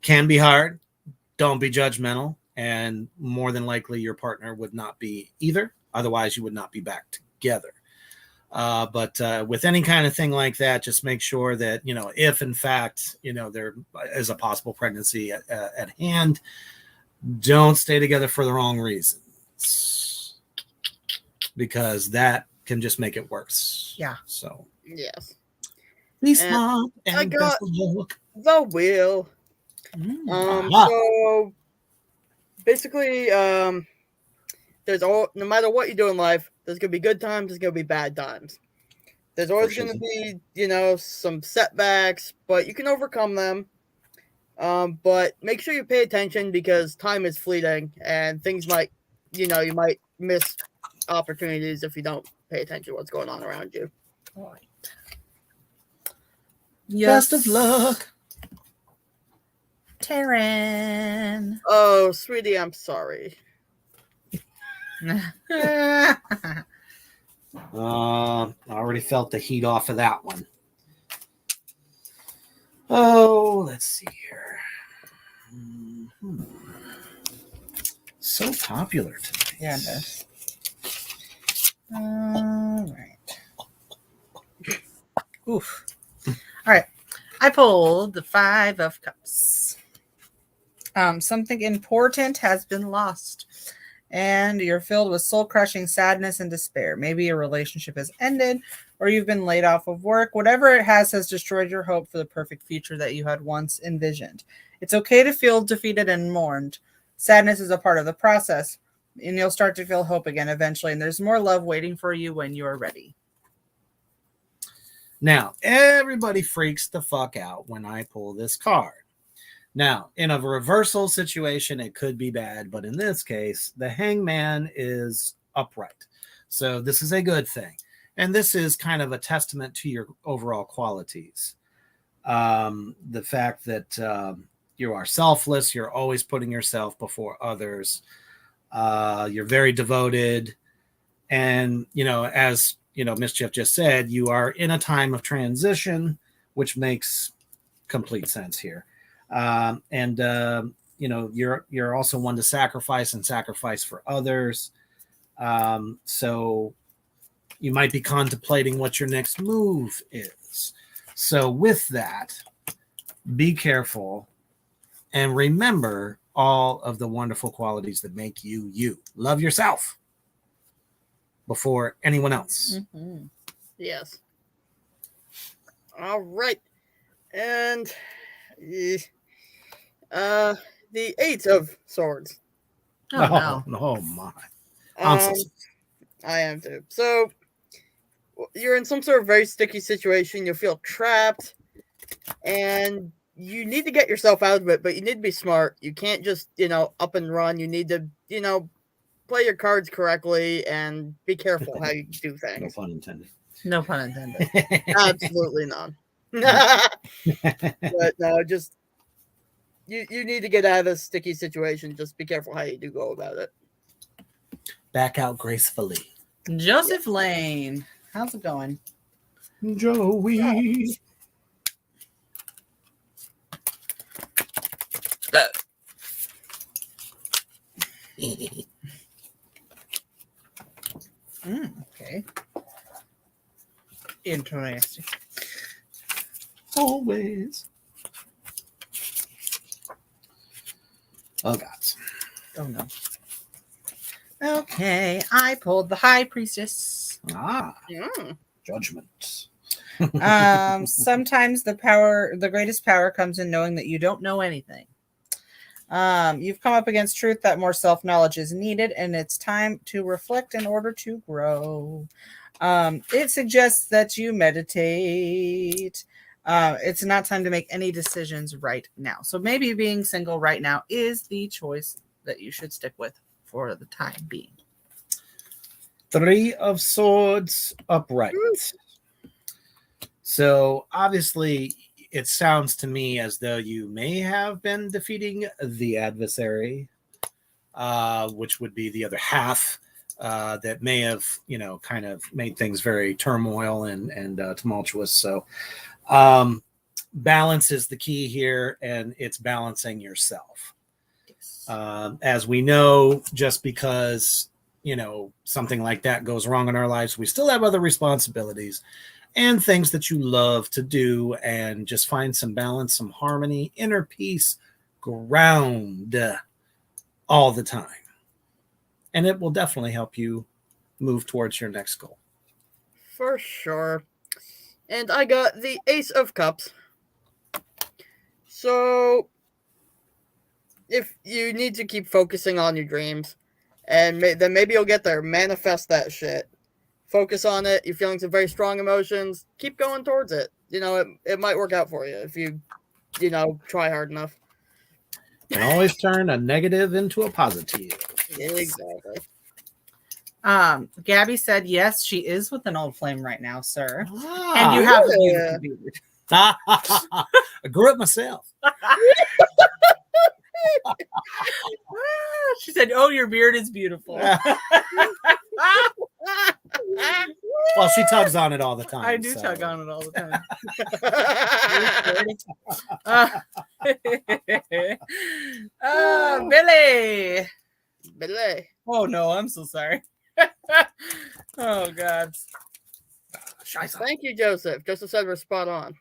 Speaker 3: can be hard. Don't be judgmental. And more than likely your partner would not be either. Otherwise, you would not be back together. But with any kind of thing like that, just make sure that, if in fact, there is a possible pregnancy at hand, don't stay together for the wrong reasons, because that can just make it worse.
Speaker 2: Yeah.
Speaker 3: So,
Speaker 1: Yes.
Speaker 3: be smart
Speaker 1: I
Speaker 3: and
Speaker 1: got
Speaker 3: best of luck.
Speaker 1: the wheel. So basically, there's no matter what you do in life, there's gonna be good times, there's gonna be bad times. There's always gonna be, some setbacks, but you can overcome them. But make sure you pay attention, because time is fleeting and things might, you might miss opportunities if you don't pay attention to what's going on around you.
Speaker 2: All right.
Speaker 3: Best of luck.
Speaker 2: Taryn.
Speaker 1: Oh, sweetie, I'm sorry.
Speaker 3: I already felt the heat off of that one. Oh, let's see here. So popular today.
Speaker 2: Yeah, it does. All right. Oof. All right. I pulled the 5 of Cups. Something important has been lost, and you're filled with soul-crushing sadness and despair. Maybe a relationship has ended, or you've been laid off of work. Whatever it has destroyed your hope for the perfect future that you had once envisioned. It's okay to feel defeated and mourned. Sadness is a part of the process, and you'll start to feel hope again eventually, and there's more love waiting for you when you are ready.
Speaker 3: Now, everybody freaks the fuck out when I pull this card. Now, in a reversal situation, it could be bad, but in this case, the Hangman is upright. So this is a good thing. And this is kind of a testament to your overall qualities. The fact that you are selfless, you're always putting yourself before others. You're very devoted. And, as, Mischief just said, you are in a time of transition, which makes complete sense here. You're also one to sacrifice for others. So you might be contemplating what your next move is. So with that, be careful and remember all of the wonderful qualities that make you you. Love yourself before anyone else.
Speaker 2: Mm-hmm.
Speaker 1: Yes. All right. And the 8 of Swords.
Speaker 2: Oh, no.
Speaker 3: Oh my. I'm so sorry.
Speaker 1: I am too. So you're in some sort of very sticky situation. You feel trapped, and you need to get yourself out of it, but you need to be smart. You can't just, up and run. You need to, play your cards correctly and be careful how you do things.
Speaker 3: No pun intended.
Speaker 2: No pun intended.
Speaker 1: Absolutely none. But no, just you need to get out of this sticky situation. Just be careful how you do go about it.
Speaker 3: Back out gracefully.
Speaker 2: Joseph Lane. How's it going?
Speaker 3: Joey.
Speaker 2: Okay. Interesting.
Speaker 3: Always. Oh, God.
Speaker 2: Oh, no. Okay. I pulled the High Priestess.
Speaker 3: Judgment.
Speaker 2: Sometimes the greatest power comes in knowing that you don't know anything. You've come up against truth that more self-knowledge is needed, and it's time to reflect in order to grow. It suggests that you meditate. It's not time to make any decisions right now. So maybe being single right now is the choice that you should stick with for the time being.
Speaker 3: 3 of Swords upright. So obviously it sounds to me as though you may have been defeating the adversary, which would be the other half that may have, kind of made things very turmoil and tumultuous. So balance is the key here, and it's balancing yourself.
Speaker 2: Yes.
Speaker 3: As we know, just because, something like that goes wrong in our lives, we still have other responsibilities and things that you love to do, and just find some balance, some harmony, inner peace, ground all the time. And it will definitely help you move towards your next goal.
Speaker 1: For sure. And I got the Ace of Cups. So, if you need to keep focusing on your dreams, and then maybe you'll get there. Manifest that shit. Focus on it. You're feeling some very strong emotions. Keep going towards it. It might work out for you if you try hard enough.
Speaker 3: You can always turn a negative into a positive.
Speaker 1: Exactly.
Speaker 2: Gabby said, yes, she is with an old flame right now, sir.
Speaker 3: Ah,
Speaker 2: And you have a
Speaker 1: yeah.
Speaker 2: beautiful beard.
Speaker 3: I grew up myself.
Speaker 2: She said, oh, your beard is beautiful.
Speaker 3: Well, she tugs on it all the time.
Speaker 2: I do
Speaker 3: so.
Speaker 2: tug on it all the time. Billy.
Speaker 1: Belay.
Speaker 2: Oh, no, I'm so sorry. Oh, God.
Speaker 1: Thank you, Joseph. Joseph said we're spot on.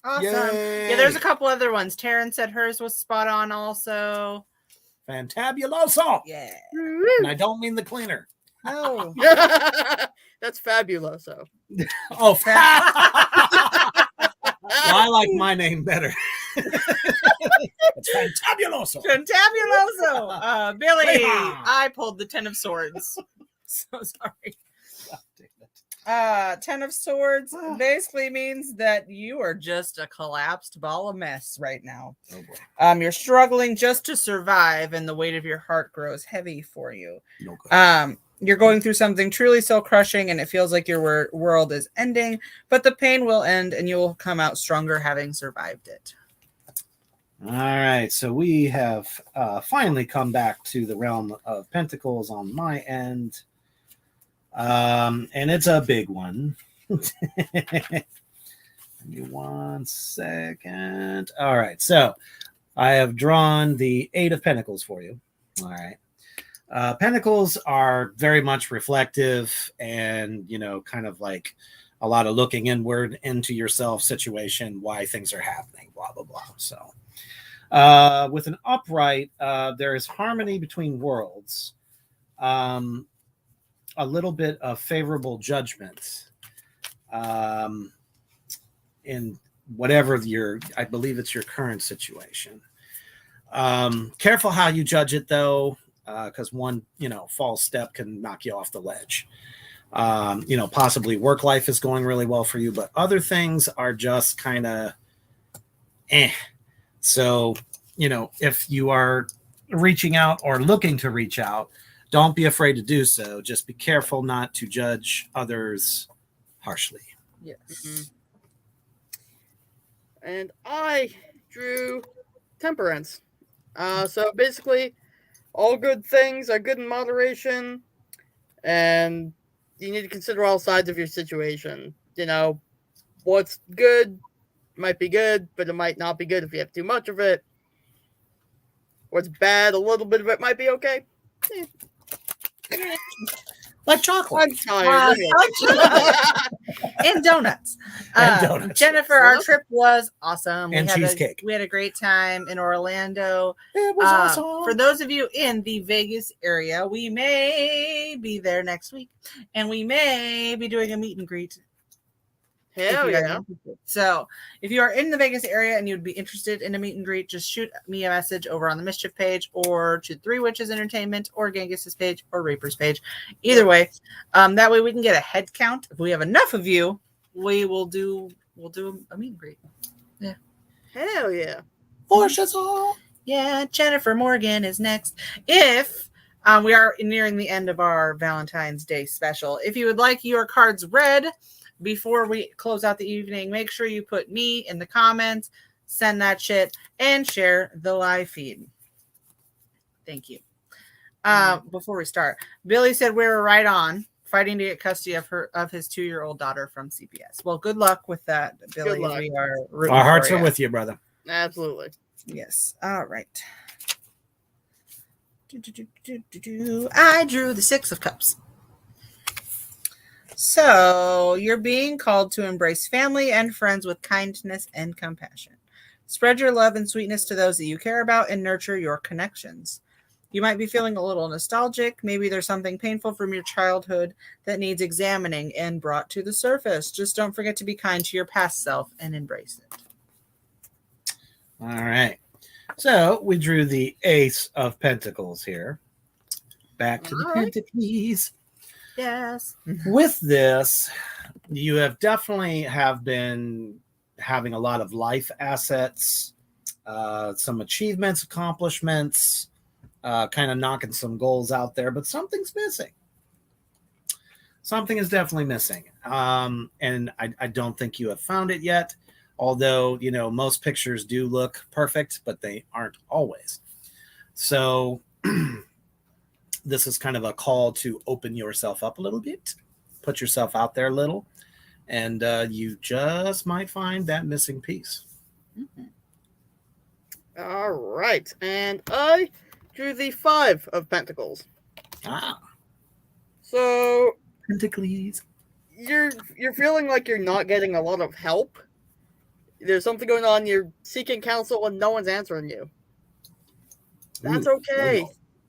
Speaker 2: Awesome.
Speaker 3: Yay.
Speaker 2: Yeah, there's a couple other ones. Taryn said hers was spot on also.
Speaker 3: Fantabuloso.
Speaker 2: Yeah.
Speaker 3: And I don't mean the cleaner.
Speaker 2: No.
Speaker 1: That's fabuloso.
Speaker 3: Oh, I like my name better. It's Fantabuloso.
Speaker 2: Fantabuloso. Billy,
Speaker 3: Yeehaw.
Speaker 2: I pulled the 10 of Swords. So sorry.
Speaker 3: God damn it.
Speaker 2: 10 of Swords basically means that you are just a collapsed ball of mess right now.
Speaker 3: Oh boy.
Speaker 2: You're struggling just to survive, and the weight of your heart grows heavy for you.
Speaker 3: No good.
Speaker 2: You're going through something truly soul crushing, and it feels like your world is ending, but the pain will end, and you will come out stronger having survived it.
Speaker 3: All right, so we have finally come back to the realm of pentacles on my end, and it's a big one. Give me 1 second. All right, so I have drawn the 8 of Pentacles for you. All right. Pentacles are very much reflective and, kind of like a lot of looking inward into yourself situation, why things are happening, blah, blah, blah. So with an upright, there is harmony between worlds, a little bit of favorable judgment in whatever I believe it's your current situation. Careful how you judge it, though. Because one, false step can knock you off the ledge. Possibly work life is going really well for you, but other things are just kind of So, if you are reaching out or looking to reach out, don't be afraid to do so. Just be careful not to judge others harshly.
Speaker 2: Yes.
Speaker 1: Mm-hmm. And I drew Temperance. So basically, all good things are good in moderation, and you need to consider all sides of your situation. What's good might be good, but it might not be good if you have too much of it. What's bad, a little bit of it might be okay.
Speaker 3: Like chocolate.
Speaker 1: I'm tired.
Speaker 2: And donuts.
Speaker 3: And donuts.
Speaker 2: Jennifer, our trip was awesome.
Speaker 3: And cheesecake.
Speaker 2: We had a great time in Orlando.
Speaker 3: It was awesome.
Speaker 2: For those of you in the Vegas area, we may be there next week, and we may be doing a meet and greet.
Speaker 1: Hell yeah.
Speaker 2: So if you are in the Vegas area and you'd be interested in a meet and greet, just shoot me a message over on the Mischief page, or to 3 Witches Entertainment, or Gangis' page, or Reaper's page. Either way, that way we can get a head count. If we have enough of you, we'll do a meet and greet. Yeah.
Speaker 1: Hell yeah.
Speaker 2: Yeah, Jennifer Morgan is next. If we are nearing the end of our Valentine's Day special, if you would like your cards read, before we close out the evening, make sure you put me in the comments, send that shit, and share the live feed. Thank you. Before we start, Billy said we were right on, fighting to get custody of his 2-year-old daughter from CPS. Well, good luck with that, Billy.
Speaker 1: Good luck.
Speaker 2: We are rooting
Speaker 3: Our hearts
Speaker 2: for
Speaker 3: are
Speaker 2: you.
Speaker 3: with you, brother.
Speaker 1: Absolutely.
Speaker 2: Yes. All right. I drew the 6 of Cups. So you're being called to embrace family and friends with kindness and compassion. Spread your love and sweetness to those that you care about and nurture your connections. You might be feeling a little nostalgic. Maybe there's something painful from your childhood that needs examining and brought to the surface. Just don't forget to be kind to your past self and embrace it.
Speaker 3: All right. So we drew the Ace of Pentacles here. Back to the Pentacles.
Speaker 2: Yes.
Speaker 3: With this, you have definitely been having a lot of life assets, some achievements, accomplishments, kind of knocking some goals out there, but something's missing. Something is definitely missing. And I don't think you have found it yet. Although, most pictures do look perfect, but they aren't always. So this is kind of a call to open yourself up a little bit, put yourself out there a little, and you just might find that missing piece.
Speaker 2: Mm-hmm.
Speaker 1: All right. And I drew the 5 of Pentacles. So
Speaker 3: Pentacles.
Speaker 1: you're feeling like you're not getting a lot of help. There's something going on. You're seeking counsel and no one's answering you. That's okay.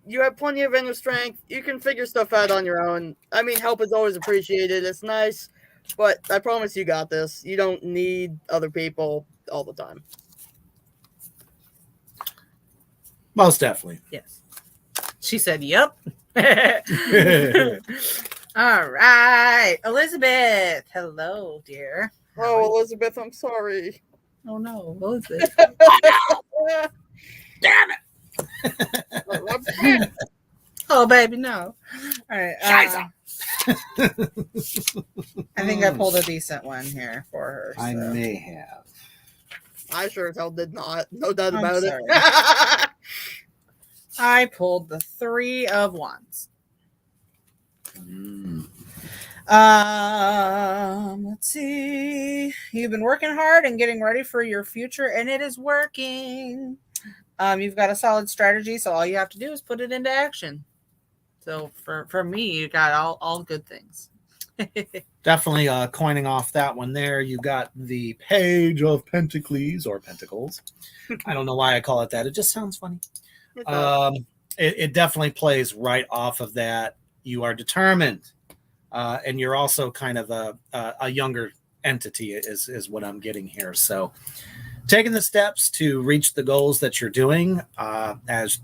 Speaker 1: You have plenty of inner strength. You can figure stuff out on your own. I mean, help is always appreciated. It's nice, but I promise you got this. You don't need other people all the time.
Speaker 3: Most definitely.
Speaker 2: Yes. She said, yep. All right. Elizabeth. Hello, dear.
Speaker 1: Oh, Elizabeth, I'm sorry.
Speaker 2: Oh, no. Elizabeth.
Speaker 3: Damn
Speaker 1: it.
Speaker 2: Oh, baby, no. All right. I think I pulled a decent one here for her. So.
Speaker 3: I may have.
Speaker 1: I sure as hell did not. No doubt about it.
Speaker 2: I pulled the 3 of Wands. Let's see. You've been working hard and getting ready for your future, and it is working. You've got a solid strategy, so all you have to do is put it into action. So for me, you got all good things.
Speaker 3: Definitely coining off that one there. You got the Page of Pentacles or Pentacles. I don't know why I call it that. It just sounds funny. It definitely plays right off of that. You are determined. And you're also kind of a younger entity is what I'm getting here. So taking the steps to reach the goals that you're doing, as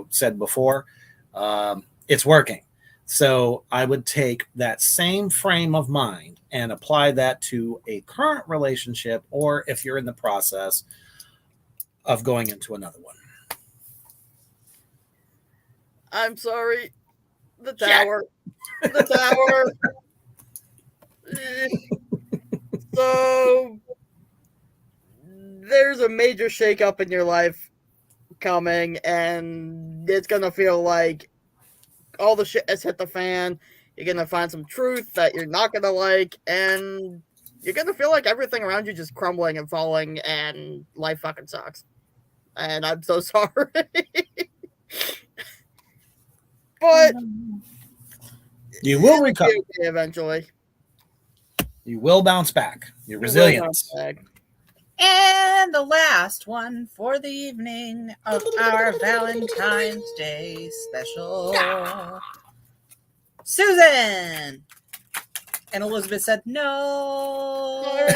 Speaker 3: said before, it's working. So I would take that same frame of mind and apply that to a current relationship, or if you're in the process of going into another one.
Speaker 1: I'm sorry. The tower. The tower. So there's a major shakeup in your life coming, and it's gonna feel like all the shit has hit the fan. You're gonna find some truth that you're not gonna like, and you're gonna feel like everything around you just crumbling and falling, and life fucking sucks. And I'm so sorry. But
Speaker 3: you will recover
Speaker 1: eventually.
Speaker 3: You will bounce back. Your resilience.
Speaker 2: And the last one for the evening of our Valentine's Day special. Susan. And Elizabeth said, no.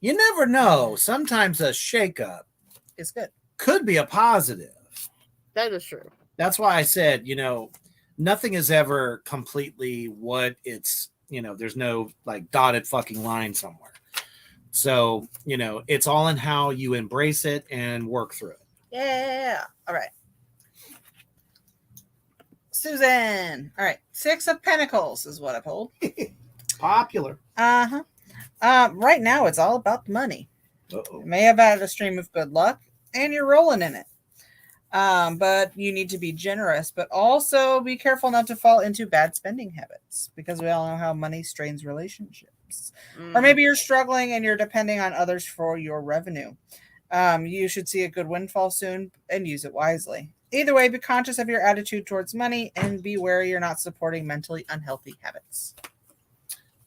Speaker 3: You never know. Sometimes a shakeup
Speaker 2: is good.
Speaker 3: Could be a positive.
Speaker 1: That is true.
Speaker 3: That's why I said, nothing is ever completely what it's, there's no like dotted fucking line somewhere. So, it's all in how you embrace it and work through it.
Speaker 2: Yeah. All right. Susan. All right. 6 of Pentacles is what I pulled.
Speaker 3: Popular.
Speaker 2: Uh-huh. Right now, it's all about the money.
Speaker 3: Uh-oh.
Speaker 2: You may have had a stream of good luck, and you're rolling in it. But you need to be generous, but also be careful not to fall into bad spending habits, because we all know how money strains relationships. Or maybe you're struggling and you're depending on others for your revenue. You should see a good windfall soon and use it wisely. Either way, be conscious of your attitude towards money and be wary you're not supporting mentally unhealthy habits.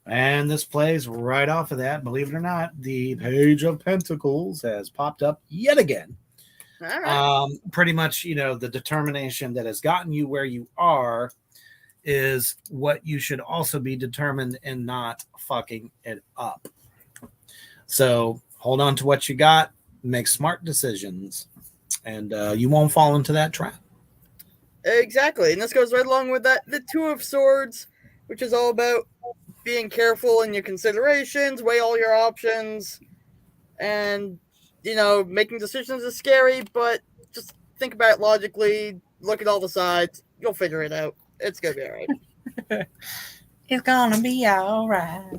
Speaker 3: And this plays right off of that. Believe it or not, the Page of Pentacles has popped up yet again.
Speaker 1: All right.
Speaker 3: Pretty much, the determination that has gotten you where you are is what you should also be determined in not fucking it up. So hold on to what you got, make smart decisions, and you won't fall into that trap.
Speaker 1: Exactly. And this goes right along with that. The Two of Swords, which is all about being careful in your considerations, weigh all your options, and, making decisions is scary, but just think about it logically, look at all the sides, you'll figure it out. It's going to be all right.
Speaker 2: It's gonna be all right.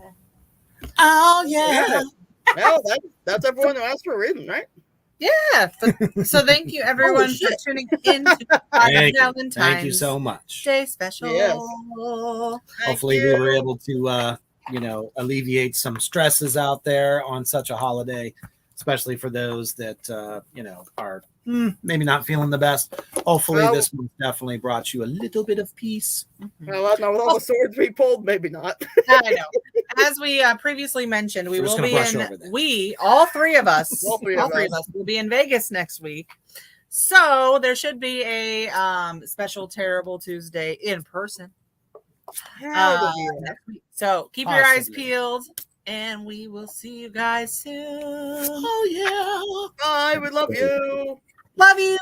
Speaker 3: Oh, yeah.
Speaker 1: Well, that's everyone who asked for a reading, right?
Speaker 2: Yeah. So thank you, everyone, for tuning in to Valentine's
Speaker 3: Thank you so much.
Speaker 2: Day Special.
Speaker 1: Yes.
Speaker 3: Hopefully we were able to, alleviate some stresses out there on such a holiday, especially for those that, are maybe not feeling the best. Hopefully this one definitely brought you a little bit of peace.
Speaker 1: Well, not with all the swords we pulled, maybe not.
Speaker 2: I know. As we previously mentioned, we will be all three of us will be in Vegas next week. So there should be a special Terrible Tuesday in person. Next week. So keep your eyes peeled, and we will see you guys soon.
Speaker 1: Oh, yeah. Bye. We love you.
Speaker 2: Love you.